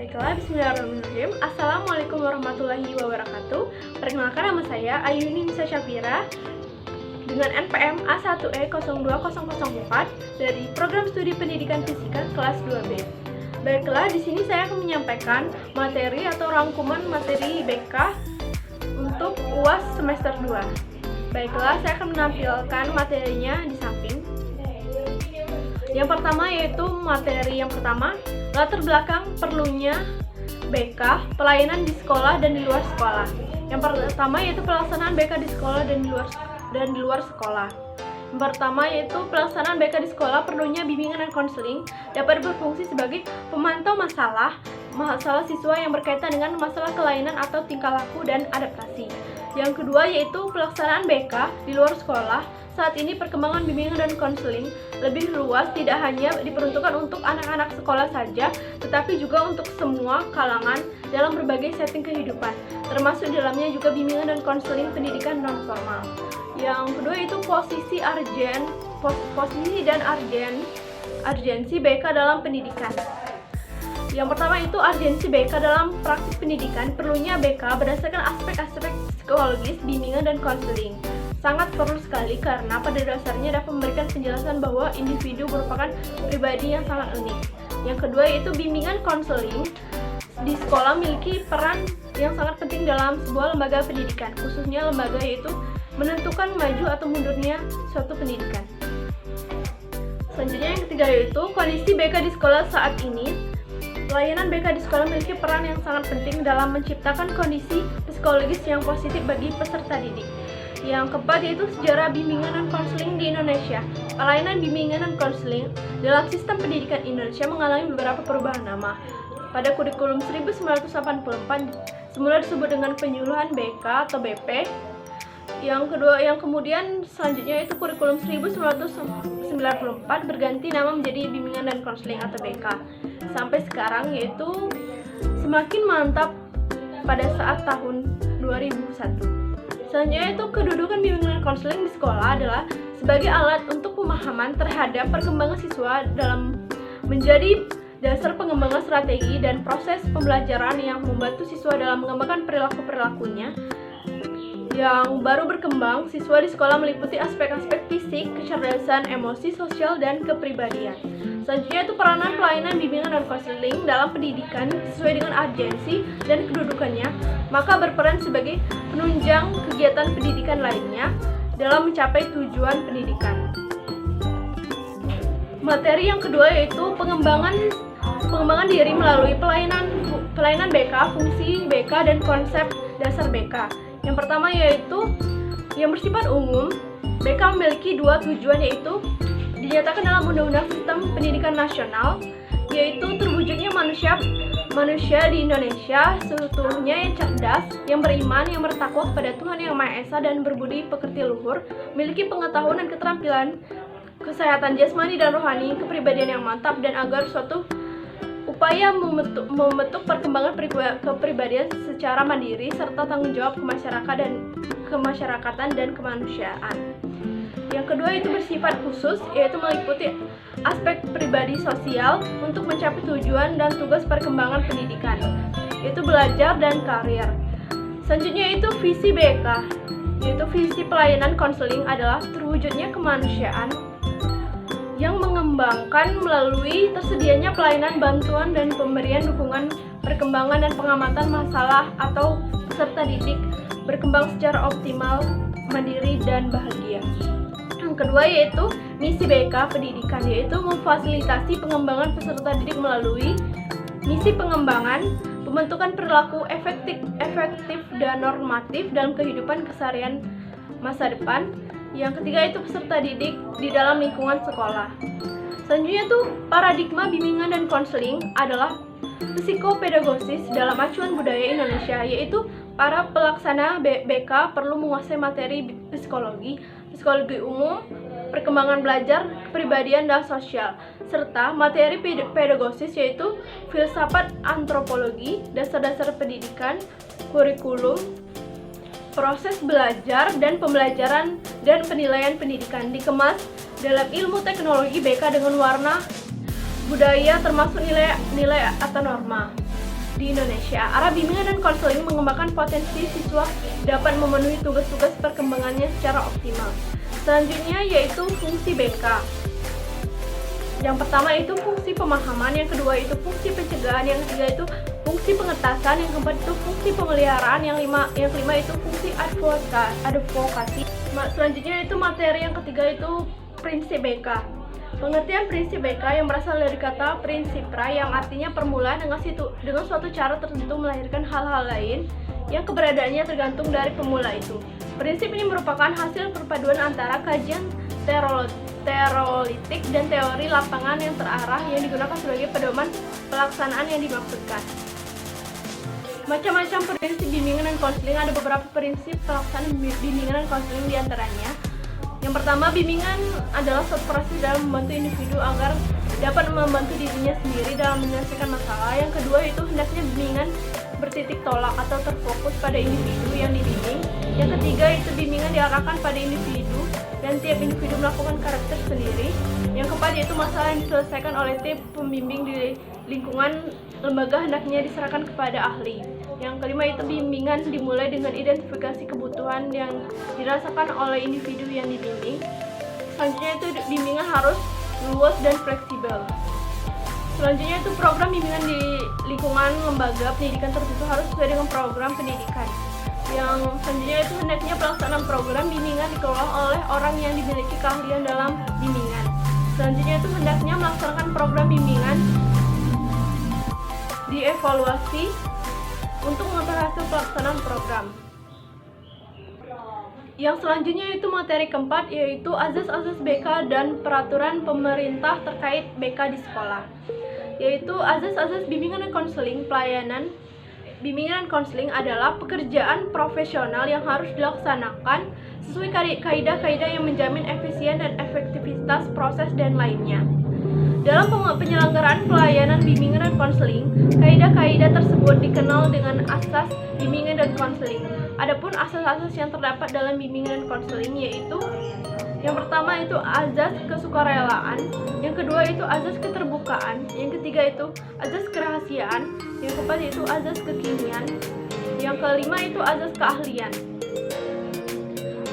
Baiklah, bismillahirrahmanirrahim. Assalamualaikum warahmatullahi wabarakatuh. Perkenalkan, nama saya Ayuni Nisa Syafira dengan NPM A1E02004 dari Program Studi Pendidikan Fisika kelas 2B. Baiklah, di sini saya akan menyampaikan materi atau rangkuman materi BK untuk UAS semester 2. Baiklah, saya akan menampilkan materinya di samping. Yang pertama yaitu latar belakang perlunya BK, pelayanan di sekolah dan di luar sekolah. Yang pertama yaitu pelaksanaan BK di sekolah dan di luar sekolah. Yang pertama yaitu pelaksanaan BK di sekolah, perlunya bimbingan dan konseling dapat berfungsi sebagai pemantau masalah siswa yang berkaitan dengan masalah kelainan atau tingkah laku dan adaptasi. Yang kedua yaitu pelaksanaan BK di luar sekolah. Saat ini perkembangan bimbingan dan konseling lebih luas, tidak hanya diperuntukkan untuk anak-anak sekolah saja, tetapi juga untuk semua kalangan dalam berbagai setting kehidupan, termasuk dalamnya juga bimbingan dan konseling pendidikan non formal. Yang kedua itu posisi dan urgensi BK dalam pendidikan. Yang pertama itu urgensi BK dalam praktik pendidikan. Perlunya BK berdasarkan aspek-aspek psikologis, bimbingan dan konseling sangat perlu sekali karena pada dasarnya dapat memberikan penjelasan bahwa individu merupakan pribadi yang sangat unik. Yang kedua yaitu bimbingan konseling di sekolah memiliki peran yang sangat penting dalam sebuah lembaga pendidikan, khususnya lembaga yaitu menentukan maju atau mundurnya suatu pendidikan. Selanjutnya yang ketiga yaitu kondisi BK di sekolah saat ini. Pelayanan BK di sekolah memiliki peran yang sangat penting dalam menciptakan kondisi psikologis yang positif bagi peserta didik. Yang keempat yaitu sejarah bimbingan dan konseling di Indonesia. Pelayanan bimbingan dan konseling dalam sistem pendidikan Indonesia mengalami beberapa perubahan nama. Pada kurikulum 1984 semula disebut dengan penyuluhan BK atau BP. Yang kemudian selanjutnya itu kurikulum 1994 berganti nama menjadi bimbingan dan konseling atau BK. Sampai sekarang yaitu semakin mantap pada saat tahun 2001. Selanjutnya itu kedudukan bimbingan dan konseling di sekolah adalah sebagai alat untuk pemahaman terhadap perkembangan siswa dalam menjadi dasar pengembangan strategi dan proses pembelajaran yang membantu siswa dalam mengembangkan perilaku-perilakunya yang baru berkembang. Siswa di sekolah meliputi aspek-aspek fisik, kecerdasan, emosi, sosial, dan kepribadian. Selanjutnya itu peranan pelayanan bimbingan dan konseling dalam pendidikan sesuai dengan urgensi dan kedudukannya, maka berperan sebagai penunjang kegiatan pendidikan lainnya dalam mencapai tujuan pendidikan. Materi yang kedua yaitu pengembangan diri melalui pelayanan BK, fungsi BK dan konsep dasar BK. Yang pertama yaitu yang bersifat umum. BK memiliki dua tujuan yaitu dinyatakan dalam Undang-Undang Sistem Pendidikan Nasional, yaitu terwujudnya manusia di Indonesia seutuhnya yang cerdas, yang beriman, yang bertakwa kepada Tuhan Yang Maha Esa dan berbudi pekerti luhur, memiliki pengetahuan dan keterampilan, kesehatan jasmani dan rohani, kepribadian yang mantap, dan agar suatu upaya membentuk perkembangan kepribadian secara mandiri serta tanggung jawab kemasyarakatan dan kemanusiaan. Yang kedua itu bersifat khusus, yaitu meliputi aspek pribadi sosial untuk mencapai tujuan dan tugas perkembangan pendidikan, yaitu belajar dan karir. Selanjutnya itu visi BK, yaitu visi pelayanan konseling adalah terwujudnya kemanusiaan yang mengembangkan melalui tersedianya pelayanan bantuan dan pemberian dukungan perkembangan dan pengamatan masalah atau peserta didik berkembang secara optimal, mandiri, dan bahagia. Yang kedua yaitu misi BK pendidikan, yaitu memfasilitasi pengembangan peserta didik melalui misi pengembangan, pembentukan perilaku efektif dan normatif dalam kehidupan keseharian masa depan. Yang ketiga itu peserta didik di dalam lingkungan sekolah. Selanjutnya itu paradigma bimbingan dan konseling adalah psikopedagosis dalam acuan budaya Indonesia, yaitu para pelaksana BK perlu menguasai materi psikologi umum, perkembangan belajar, kepribadian dan sosial, serta materi pedagosis yaitu filsafat antropologi, dasar-dasar pendidikan, kurikulum, proses belajar dan pembelajaran dan penilaian pendidikan, dikemas dalam ilmu teknologi BK dengan warna budaya termasuk nilai atau norma. di Indonesia. Arah bimbingan dan konseling mengembangkan potensi siswa dapat memenuhi tugas-tugas perkembangannya secara optimal. Selanjutnya yaitu fungsi BK. Yang pertama itu fungsi pemahaman, yang kedua itu fungsi pencegahan, yang ketiga itu fungsi pengetasan, yang keempat itu fungsi pemeliharaan, yang kelima itu fungsi advokasi. Selanjutnya itu materi yang ketiga itu prinsip BK. Pengertian prinsip BK yang berasal dari kata prinsipra yang artinya permulaan dengan suatu cara tertentu melahirkan hal-hal lain yang keberadaannya tergantung dari pemula itu. Prinsip ini merupakan hasil perpaduan antara kajian teoritik dan teori lapangan yang terarah yang digunakan sebagai pedoman pelaksanaan yang dimaksudkan. Macam-macam prinsip bimbingan dan konseling, ada beberapa prinsip pelaksanaan bimbingan dan konseling diantaranya. Yang pertama, bimbingan adalah suatu proses dalam membantu individu agar dapat membantu dirinya sendiri dalam menyelesaikan masalah. Yang kedua, itu hendaknya bimbingan bertitik tolak atau terfokus pada individu yang dibimbing. Yang ketiga, itu bimbingan diarahkan pada individu dan tiap individu melakukan karakter sendiri. Yang keempat, yaitu masalah yang diselesaikan oleh tim pembimbing di lingkungan lembaga hendaknya diserahkan kepada ahli. Yang kelima, itu bimbingan dimulai dengan identifikasi kebutuhan yang dirasakan oleh individu yang dibimbing. Selanjutnya itu bimbingan harus luas dan fleksibel. Selanjutnya itu program bimbingan di lingkungan lembaga pendidikan tertentu harus sesuai dengan program pendidikan. Yang selanjutnya itu hendaknya pelaksanaan program bimbingan dikelola oleh orang yang dimiliki keahlian dalam bimbingan. Selanjutnya itu hendaknya melaksanakan program bimbingan dievaluasi untuk mengetahui hasil pelaksanaan program. Yang selanjutnya itu materi keempat, yaitu azas-azas BK dan peraturan pemerintah terkait BK di sekolah. Yaitu azas-azas bimbingan dan konseling pelayanan. Bimbingan dan konseling adalah pekerjaan profesional yang harus dilaksanakan sesuai kaidah-kaidah yang menjamin efisien dan efektivitas proses dan lainnya. Dalam penyelenggaraan pelayanan bimbingan dan konseling, kaidah-kaidah tersebut dikenal dengan asas bimbingan dan konseling. Adapun asas-asas yang terdapat dalam bimbingan dan konseling yaitu yang pertama itu azas kesukarelaan, yang kedua itu azas keterbukaan, yang ketiga itu azas kerahasiaan, yang keempat itu azas kekinian, yang kelima itu azas keahlian,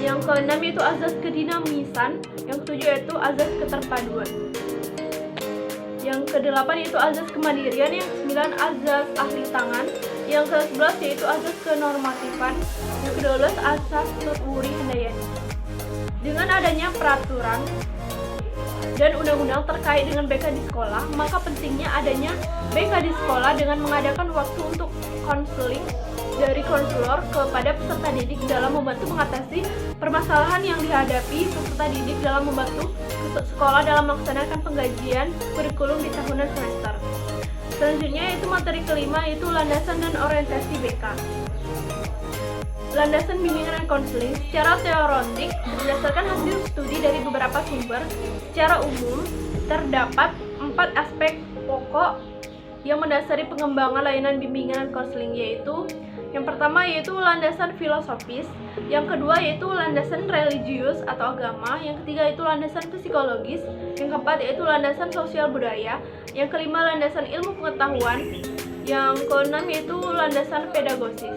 yang keenam itu azas kedinamisan, yang ketujuh itu azas keterpaduan. Yang ke-8 yaitu azas kemandirian, yang ke-9 azas ahli tangan, yang ke-11 yaitu azas kenormatifan, yang ke-12 azas tutwuri handayani. Dengan adanya peraturan dan undang-undang terkait dengan BK di sekolah, maka pentingnya adanya BK di sekolah dengan mengadakan waktu untuk konseling dari konselor kepada peserta didik dalam membantu mengatasi permasalahan yang dihadapi peserta didik dalam membantu sekolah dalam melaksanakan pengkajian kurikulum di tahunan semester. Selanjutnya yaitu materi kelima, yaitu landasan dan orientasi BK. Landasan bimbingan dan konseling secara teoretik berdasarkan hasil studi dari beberapa sumber. Secara umum terdapat 4 aspek pokok yang mendasari pengembangan layanan bimbingan dan konseling, yaitu yang pertama yaitu landasan filosofis, yang kedua yaitu landasan religius atau agama, yang ketiga yaitu landasan psikologis, yang keempat yaitu landasan sosial budaya, yang kelima landasan ilmu pengetahuan, yang keenam yaitu landasan pedagogis.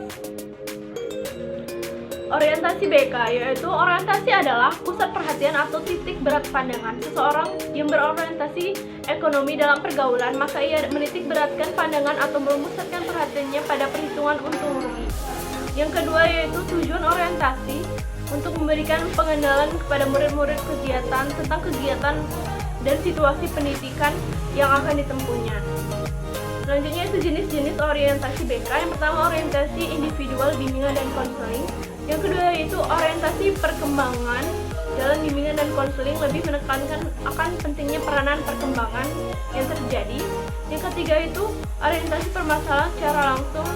Orientasi BK, yaitu orientasi adalah pusat perhatian atau titik berat pandangan seseorang yang berorientasi ekonomi dalam pergaulan, maka ia menitik beratkan pandangan atau memusatkan perhatiannya pada perhitungan untung rugi. Yang kedua yaitu tujuan orientasi untuk memberikan pengenalan kepada murid-murid kegiatan tentang kegiatan dan situasi pendidikan yang akan ditempuhnya. Selanjutnya itu jenis-jenis orientasi BK. Yang pertama orientasi individual bimbingan dan konseling. Yang kedua yaitu orientasi perkembangan dalam bimbingan dan konseling, lebih menekankan akan pentingnya peranan perkembangan yang terjadi. Yang ketiga itu orientasi permasalahan secara langsung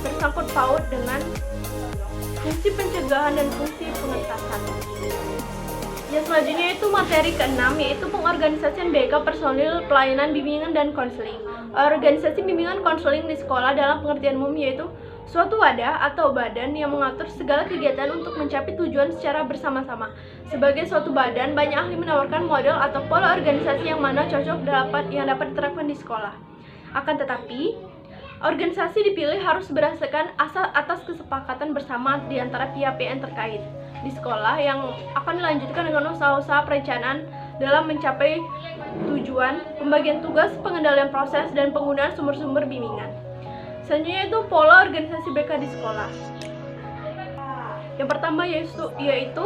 bersangkut paut dengan fungsi pencegahan dan fungsi pengetasan. Yang selanjutnya itu materi ke-6, yaitu pengorganisasian BK personil pelayanan bimbingan dan konseling. Organisasi bimbingan konseling di sekolah dalam pengertian umum yaitu suatu wadah atau badan yang mengatur segala kegiatan untuk mencapai tujuan secara bersama-sama. Sebagai suatu badan, banyak ahli menawarkan model atau pola organisasi yang mana cocok dapat diterapkan di sekolah. Akan tetapi, Organisasi dipilih harus berdasarkan atas kesepakatan bersama di antara pihak-pihak yang terkait di sekolah yang akan dilanjutkan dengan usaha-usaha perencanaan dalam mencapai tujuan, pembagian tugas, pengendalian proses, dan penggunaan sumber-sumber bimbingan. Selanjutnya itu pola organisasi BK di sekolah. Yang pertama yaitu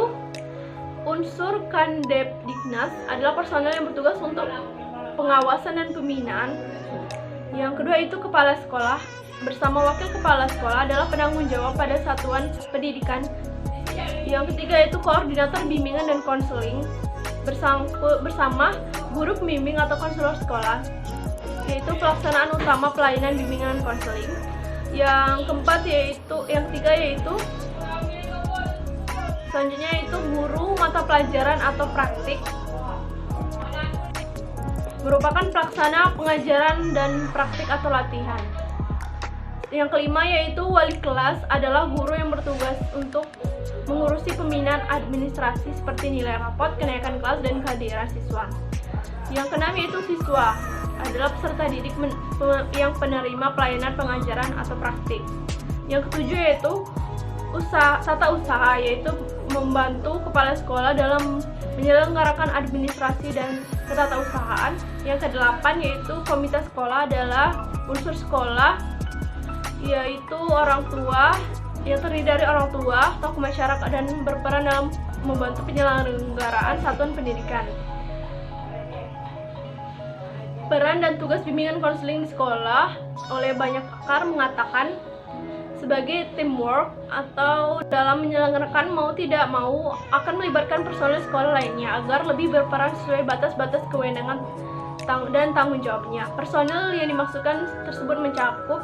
unsur Kandepdiknas adalah personel yang bertugas untuk pengawasan dan pembinaan. Yang kedua itu kepala sekolah bersama wakil kepala sekolah adalah penanggung jawab pada satuan pendidikan. Yang ketiga itu koordinator bimbingan dan konseling bersama guru pembimbing atau konselor sekolah, yaitu pelaksanaan utama pelayanan bimbingan dan konseling. Yang ketiga yaitu selanjutnya itu guru mata pelajaran atau praktik, merupakan pelaksana pengajaran dan praktik atau latihan. Yang kelima yaitu wali kelas adalah guru yang bertugas untuk mengurusi pembinaan administrasi seperti nilai rapot, kenaikan kelas, dan kehadiran siswa. Yang keenam yaitu siswa adalah peserta didik yang penerima pelayanan pengajaran atau praktik. Yang ketujuh yaitu tata usaha, yaitu membantu kepala sekolah dalam menyelenggarakan administrasi dan ketatausahaan. Yang kedelapan yaitu komite sekolah adalah unsur sekolah, yaitu orang tua yang terdiri dari orang tua, tokoh masyarakat, dan berperan dalam membantu penyelenggaraan satuan pendidikan. Peran dan tugas bimbingan konseling di sekolah oleh banyak pakar mengatakan sebagai teamwork atau dalam menyelenggarakan mau tidak mau akan melibatkan personel sekolah lainnya agar lebih berperan sesuai batas-batas kewenangan dan tanggung jawabnya. Personel yang dimaksudkan tersebut mencakup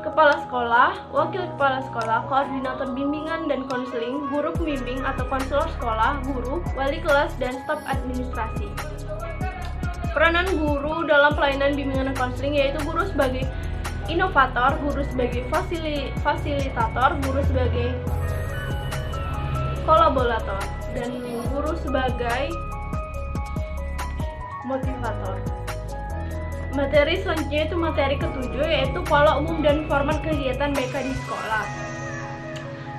kepala sekolah, wakil kepala sekolah, koordinator bimbingan dan konseling, guru pembimbing atau konselor sekolah, guru, wali kelas, dan staf administrasi. Peranan guru dalam pelayanan bimbingan dan konseling yaitu guru sebagai inovator, guru sebagai fasilitator, guru sebagai kolaborator, dan guru sebagai motivator. Materi selanjutnya itu materi ketujuh yaitu pola umum dan format kegiatan BK di sekolah.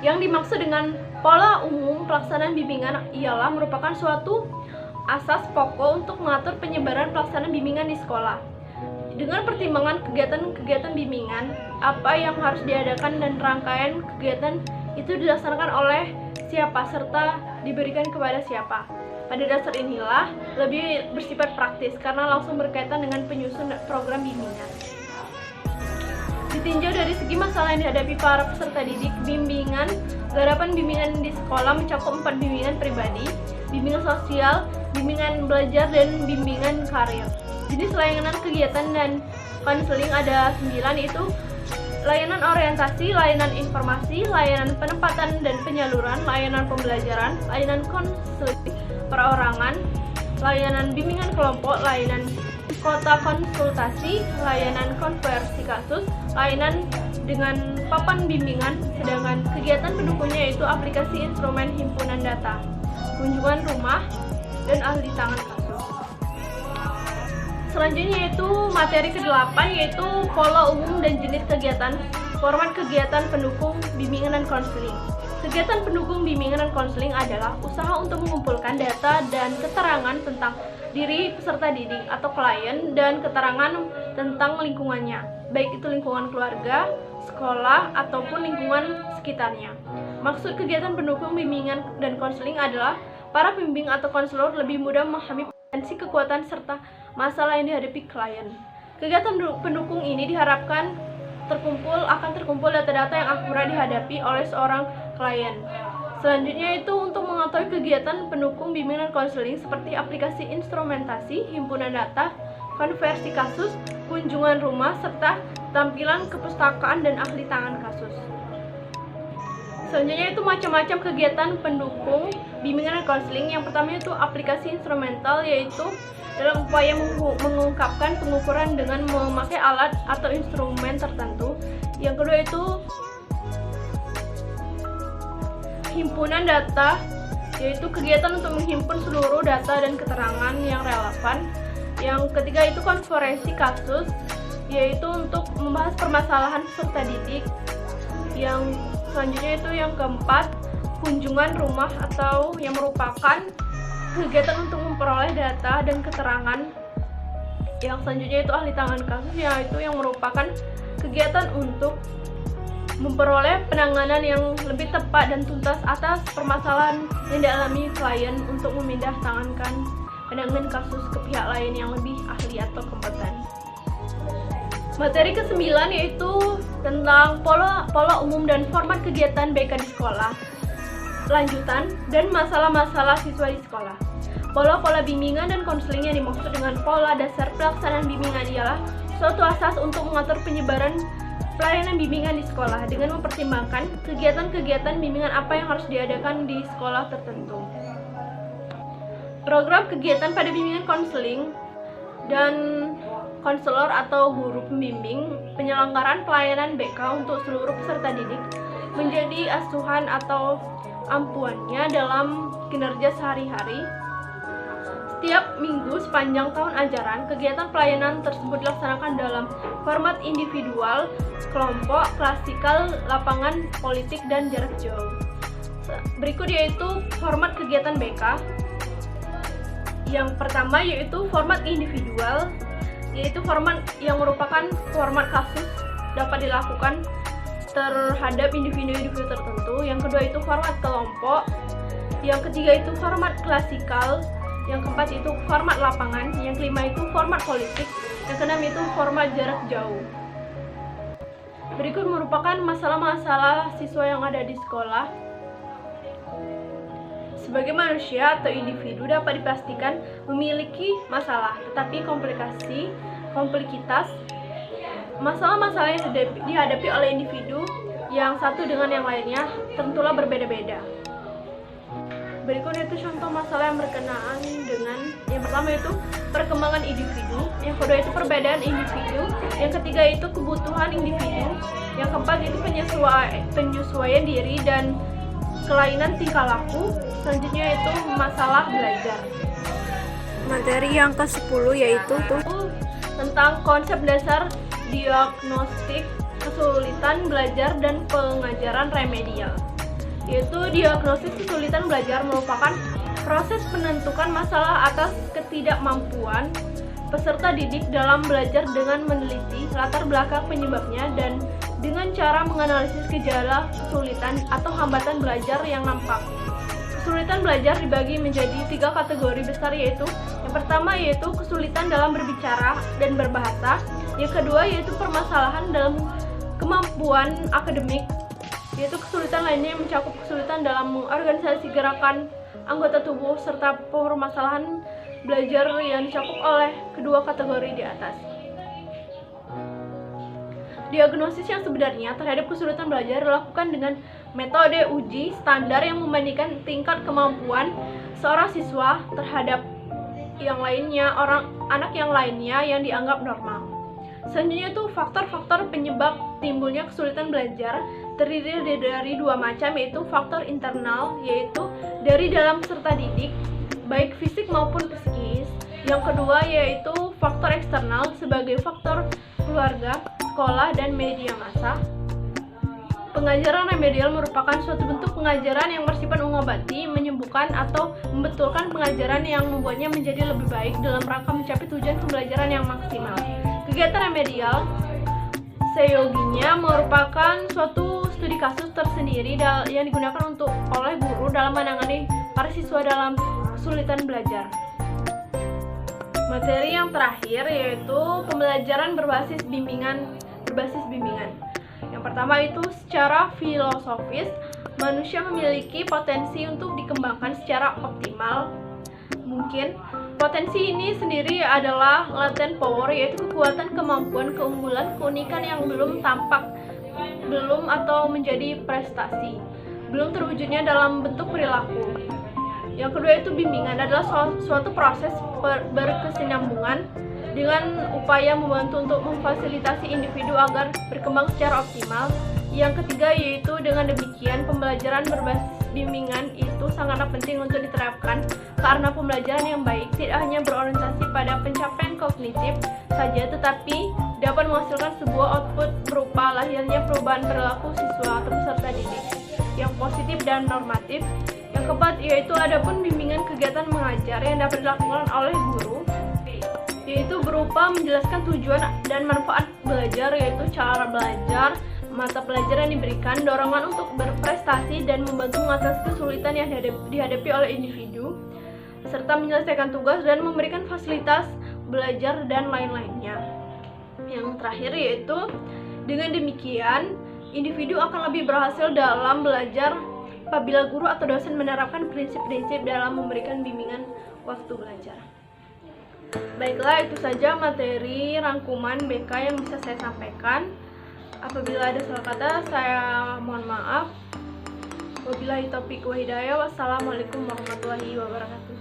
Yang dimaksud dengan pola umum pelaksanaan bimbingan ialah merupakan suatu asas pokok untuk mengatur penyebaran pelaksanaan bimbingan di sekolah. Dengan pertimbangan kegiatan-kegiatan bimbingan, apa yang harus diadakan dan rangkaian kegiatan itu dilaksanakan oleh siapa serta diberikan kepada siapa. Pada dasar inilah lebih bersifat praktis karena langsung berkaitan dengan penyusun program bimbingan. Ditinjau dari segi masalah yang dihadapi para peserta didik, garapan bimbingan di sekolah mencakup 4 bimbingan pribadi, bimbingan sosial, bimbingan belajar, dan bimbingan karir. Jenis layanan kegiatan dan konseling ada 9, yaitu layanan orientasi, layanan informasi, layanan penempatan dan penyaluran, layanan pembelajaran, layanan konseling perorangan, layanan bimbingan kelompok, layanan kota konsultasi, layanan konversi kasus, layanan dengan papan bimbingan, sedangkan kegiatan pendukungnya yaitu aplikasi instrumen himpunan data, kunjungan rumah, dan ahli tangan kasus. Selanjutnya yaitu materi ke-8 yaitu pola umum dan jenis kegiatan, format kegiatan pendukung bimbingan dan konseling. Kegiatan pendukung bimbingan dan konseling adalah usaha untuk mengumpulkan data dan keterangan tentang diri peserta didik atau klien dan keterangan tentang lingkungannya, baik itu lingkungan keluarga, sekolah, ataupun lingkungan sekitarnya. Maksud kegiatan pendukung bimbingan dan konseling adalah para pembimbing atau konselor lebih mudah memahami potensi, kekuatan, serta masalah yang dihadapi klien. Kegiatan pendukung ini diharapkan terkumpul data-data yang akurat dihadapi oleh seorang klien. Selanjutnya itu untuk mengetahui kegiatan pendukung bimbingan konseling seperti aplikasi instrumentasi, himpunan data, konversi kasus, kunjungan rumah, serta tampilan kepustakaan dan ahli tangan kasus. Selanjutnya itu macam-macam kegiatan pendukung bimbingan dan konseling. Yang pertama itu aplikasi instrumental, yaitu dalam upaya mengungkapkan pengukuran dengan memakai alat atau instrumen tertentu. Yang kedua itu himpunan data, yaitu kegiatan untuk menghimpun seluruh data dan keterangan yang relevan. Yang ketiga itu konferensi kasus, yaitu untuk membahas permasalahan peserta didik. Yang selanjutnya itu yang keempat, kunjungan rumah atau yang merupakan kegiatan untuk memperoleh data dan keterangan. Yang selanjutnya itu ahli tangan kasus, yaitu yang merupakan kegiatan untuk memperoleh penanganan yang lebih tepat dan tuntas atas permasalahan yang dialami klien untuk memindah tangankan penanganan kasus ke pihak lain yang lebih ahli atau kompeten. Materi ke-9 yaitu tentang pola umum dan format kegiatan BK di sekolah, lanjutan, dan masalah-masalah siswa di sekolah. Pola-pola bimbingan dan konseling yang dimaksud dengan pola dasar pelaksanaan bimbingan ialah suatu asas untuk mengatur penyebaran pelayanan bimbingan di sekolah dengan mempertimbangkan kegiatan-kegiatan bimbingan apa yang harus diadakan di sekolah tertentu. Program kegiatan pada bimbingan konseling dan konselor atau guru pembimbing penyelenggaraan pelayanan BK untuk seluruh peserta didik menjadi asuhan atau ampuannya dalam kinerja sehari-hari. Setiap minggu sepanjang tahun ajaran, kegiatan pelayanan tersebut dilaksanakan dalam format individual, kelompok, klasikal, lapangan, politik, dan jarak jauh. Berikut yaitu format kegiatan BK. Yang pertama yaitu format individual, yaitu format yang merupakan format kasus dapat dilakukan terhadap individu-individu tertentu. Yang kedua itu format kelompok. Yang ketiga itu format klasikal. Yang keempat itu format lapangan. Yang kelima itu format politik. Yang keenam itu format jarak jauh. Berikut merupakan masalah-masalah siswa yang ada di sekolah. Sebagai manusia atau individu dapat dipastikan memiliki masalah, tetapi kompleksitas masalah-masalah yang dihadapi oleh individu yang satu dengan yang lainnya tentulah berbeda-beda. Berikut itu contoh masalah yang berkenaan dengan yang pertama itu perkembangan individu, yang kedua itu perbedaan individu, yang ketiga itu kebutuhan individu, yang keempat itu penyesuaian diri dan kelainan tingkah laku, selanjutnya itu masalah belajar. Materi yang ke-10 yaitu tentang konsep dasar diagnostik kesulitan belajar dan pengajaran remedial. Yaitu diagnosis kesulitan belajar merupakan proses penentukan masalah atas ketidakmampuan peserta didik dalam belajar dengan meneliti latar belakang penyebabnya dan dengan cara menganalisis gejala kesulitan atau hambatan belajar yang nampak. Kesulitan belajar dibagi menjadi 3 kategori besar, yaitu yang pertama yaitu kesulitan dalam berbicara dan berbahasa, yang kedua yaitu permasalahan dalam kemampuan akademik, yaitu kesulitan lainnya yang mencakup kesulitan dalam mengorganisasi gerakan anggota tubuh serta permasalahan belajar yang dicakup oleh kedua kategori di atas. Diagnosis yang sebenarnya terhadap kesulitan belajar dilakukan dengan metode uji standar yang membandingkan tingkat kemampuan seorang siswa terhadap yang lainnya, anak yang lainnya yang dianggap normal. Selanjutnya itu faktor-faktor penyebab timbulnya kesulitan belajar terdiri dari 2 macam, yaitu faktor internal, yaitu dari dalam peserta didik, baik fisik maupun psikis. Yang kedua yaitu faktor eksternal sebagai faktor keluarga, sekolah, dan media massa. Pengajaran remedial merupakan suatu bentuk pengajaran yang bersifat mengobati, menyembuhkan, atau membetulkan pengajaran yang membuatnya menjadi lebih baik dalam rangka mencapai tujuan pembelajaran yang maksimal. Kegiatan remedial seyoginya merupakan suatu studi kasus tersendiri yang digunakan oleh guru dalam menangani para siswa dalam kesulitan belajar. Materi yang terakhir yaitu pembelajaran berbasis bimbingan. Yang pertama itu secara filosofis, manusia memiliki potensi untuk dikembangkan secara optimal. Mungkin potensi ini sendiri adalah latent power, yaitu kekuatan, kemampuan, keunggulan, keunikan yang belum tampak, atau menjadi prestasi, belum terwujudnya dalam bentuk perilaku. Yang kedua itu bimbingan adalah suatu proses berkesinambungan dengan upaya membantu untuk memfasilitasi individu agar berkembang secara optimal. Yang ketiga yaitu dengan demikian pembelajaran berbasis bimbingan itu sangatlah penting untuk diterapkan karena pembelajaran yang baik tidak hanya berorientasi pada pencapaian kognitif saja, tetapi dapat menghasilkan sebuah output berupa lahirnya perubahan perilaku siswa atau peserta didik yang positif dan normatif. Yang keempat yaitu adapun bimbingan kegiatan mengajar yang dapat dilakukan oleh guru, yaitu berupa menjelaskan tujuan dan manfaat belajar, yaitu cara belajar, mata pelajaran yang diberikan, dorongan untuk berprestasi dan membantu mengatasi kesulitan yang dihadapi oleh individu, serta menyelesaikan tugas dan memberikan fasilitas belajar dan lain-lainnya. Yang terakhir yaitu dengan demikian individu akan lebih berhasil dalam belajar apabila guru atau dosen menerapkan prinsip-prinsip dalam memberikan bimbingan waktu belajar. Baiklah, itu saja materi rangkuman BK yang bisa saya sampaikan. Apabila ada salah kata, saya mohon maaf. Wabillahi taufiq wa hidayah. Wassalamualaikum warahmatullahi wabarakatuh.